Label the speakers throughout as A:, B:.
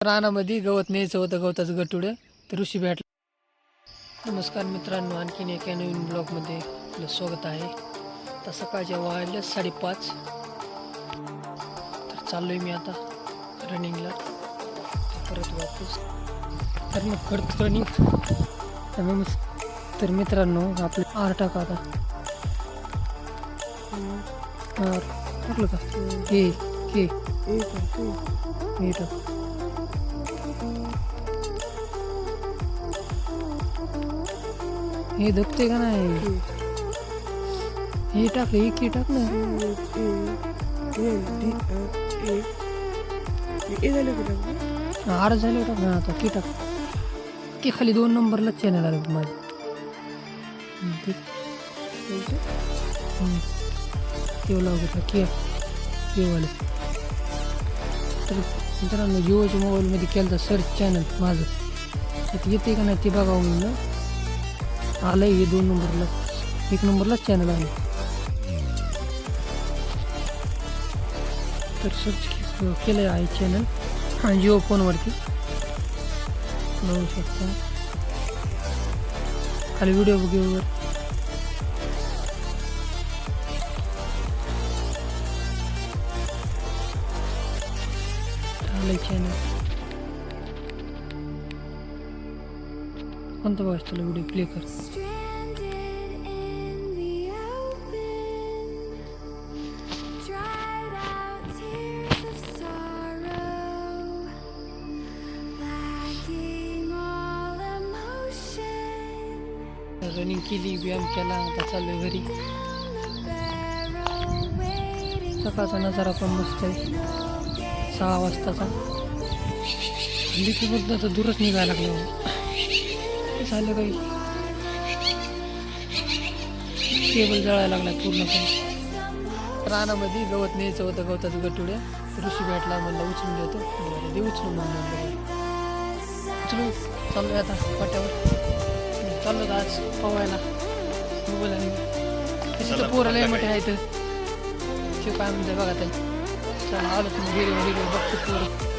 A: रानामध्ये गवत न्यायचं होतं, गवताचं गटुडं, तर ऋषी भेटला. नमस्कार मित्रांनो, आणखीन एका नवीन ब्लॉगमध्ये आपलं स्वागत आहे. तर सकाळच्या वाजल्या 5:30. तर चाललोय मी आता रनिंगला, परत वापस. तर मग करतो रनिंग. तर मित्रांनो, आपले आर टाका आता. आर टाकलं का? हे टाक. हे दबते का नाही? हे टाक, एक टाक ना. आर झाले टाक ना आता. की टाक की खाली 2 नंबरला चॅनल आलं माझं. केवढं लागत केवाले. तर मित्रांनो, जिओच्या मोबाईलमध्ये केलं तर सर्च चॅनल माझं त्यात येते का नाही ते बघावं म्हणलं. आलं हे 2 नंबरला, 1 नंबरलाच चॅनल आहे. तर सर्च केलं आहे चॅनल. हां, जिओ फोनवरती बघू शकता. खाली व्हिडिओ बघूवर आलं चॅनल. कोणतं बघायचं तुला व्हिडिओ प्ले कर. रनिंग केली, व्यायाम केला, आता चाललोय घरी. सकाळचा नजारा पण मस्त आहे, 6 वाजताचा. लिखीबद्दल तर दूरच निघायला लागलं. झालं काही केबल जळायला लागला पूर्णपणे. रानामध्ये गवत न्यायचं होतं, गवताचं गटुडे. ऋषी भेटला, म्हणलं उचलून देतो. बरं, दे उचलून. उचलून चाललोय आता पाट्यावर. चाललो आज पवायला. मोबाईल तिथं पोरं लय मोठे आहेत. ते काय म्हणते बघा ते. चला आलो तुम्ही हिरो बघतो पोरं.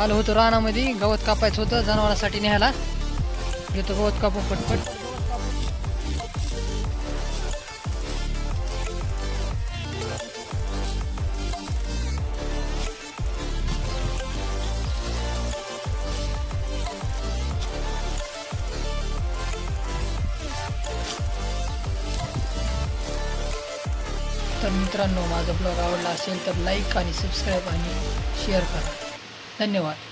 A: आलो होतो रानामध्ये, गवत कापायचं होतं जनावरांसाठी न्यायला. घेतो गवत कापून पटपट. तर मित्रांनो, माझा ब्लॉग आवडला असेल तर लाईक आणि सबस्क्राईब आणि शेअर करा. धन्यवाद.